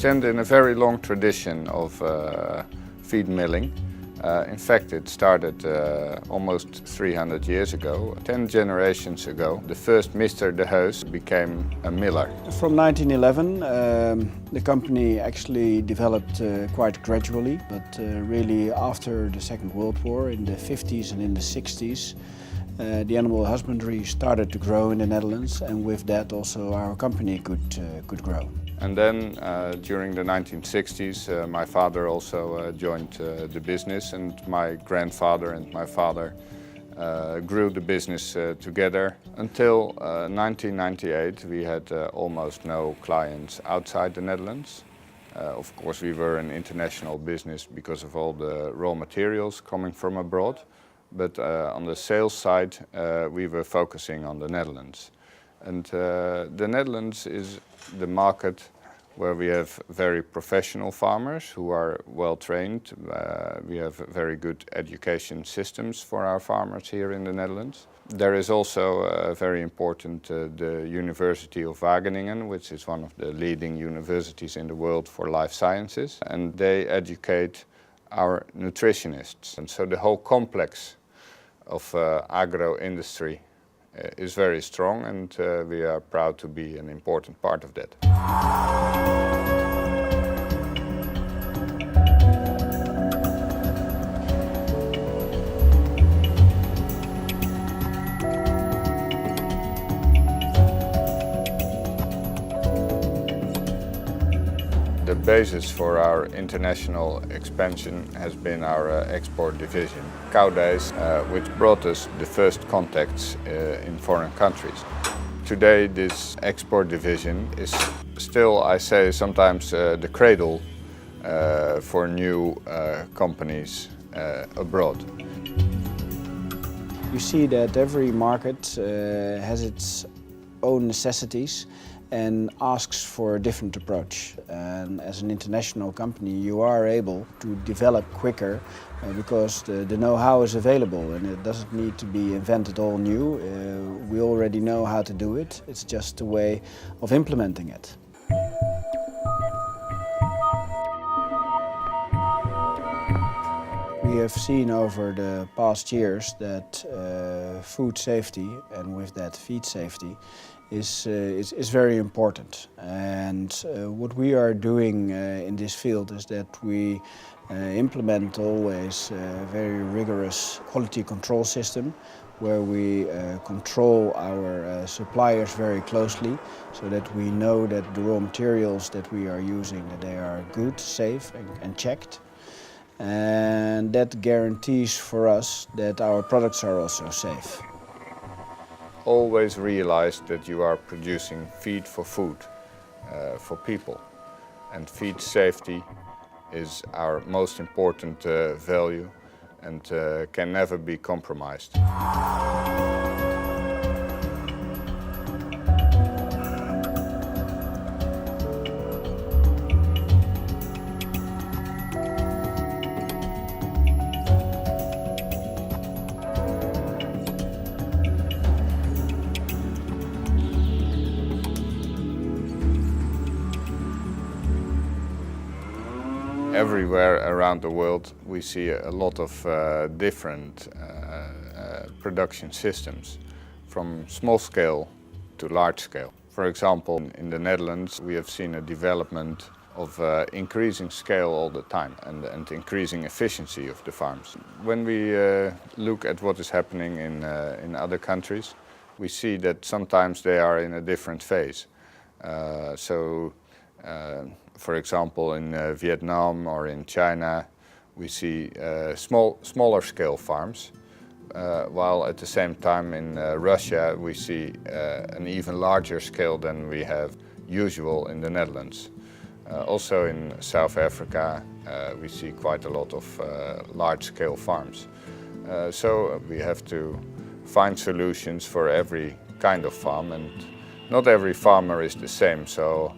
stand in a very long tradition of feed milling. In fact, it started almost 300 years ago. 10 generations ago, the first Mr. de Heus became a miller. From 1911, the company actually developed quite gradually, but really after the Second World War, in the 50s and in the 60s, the animal husbandry started to grow in the Netherlands, and with that also our company could grow. And then during the 1960s my father also joined the business, and my grandfather and my father grew the business together. Until 1998 we had almost no clients outside the Netherlands. Of course we were an international business because of all the raw materials coming from abroad. But on the sales side, we were focusing on the Netherlands. And the Netherlands is the market where we have very professional farmers who are well trained. We have very good education systems for our farmers here in the Netherlands. There is also very important the University of Wageningen, which is one of the leading universities in the world for life sciences. And they educate our nutritionists. And so the whole complex of agro-industry is very strong, and we are proud to be an important part of that. The basis for our international expansion has been our export division, Cow Days, which brought us the first contacts in foreign countries. Today this export division is still, I say sometimes, the cradle for new companies abroad. You see that every market has its own necessities and asks for a different approach. And as an international company you are able to develop quicker because the know-how is available, and it doesn't need to be invented all new. We already know how to do it, it's just a way of implementing it. We have seen over the past years that food safety, and with that feed safety, is very important. And what we are doing in this field is that we implement always a very rigorous quality control system where we control our suppliers very closely, so that we know that the raw materials that we are using, that they are good, safe and checked. And that guarantees for us that our products are also safe. Always realize that you are producing feed for food, for people. And feed safety is our most important value and can never be compromised. Everywhere around the world we see a lot of different production systems, from small scale to large scale. For example, in the Netherlands we have seen a development of increasing scale all the time and increasing efficiency of the farms. When we look at what is happening in other countries, we see that sometimes they are in a different phase. For example, in Vietnam or in China, we see smaller scale farms, while at the same time in Russia we see an even larger scale than we have usual in the Netherlands. Also in South Africa we see quite a lot of large scale farms. So we have to find solutions for every kind of farm, and not every farmer is the same. So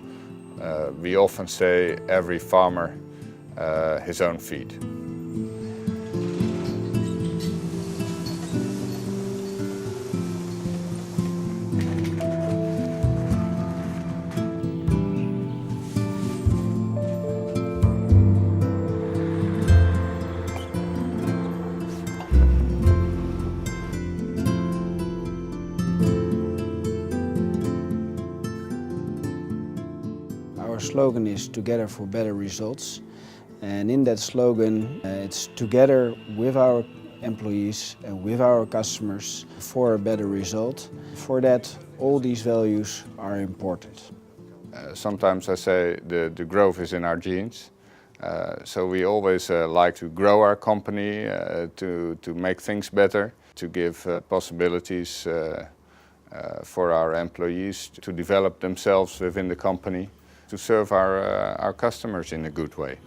we often say every farmer his own feed. slogan is Together for Better Results. And in that slogan, it's together with our employees and with our customers for a better result. For that, all these values are important. Sometimes I say the growth is in our genes. So we always like to grow our company, to make things better, to give possibilities for our employees to develop themselves within the company, to serve our customers in a good way.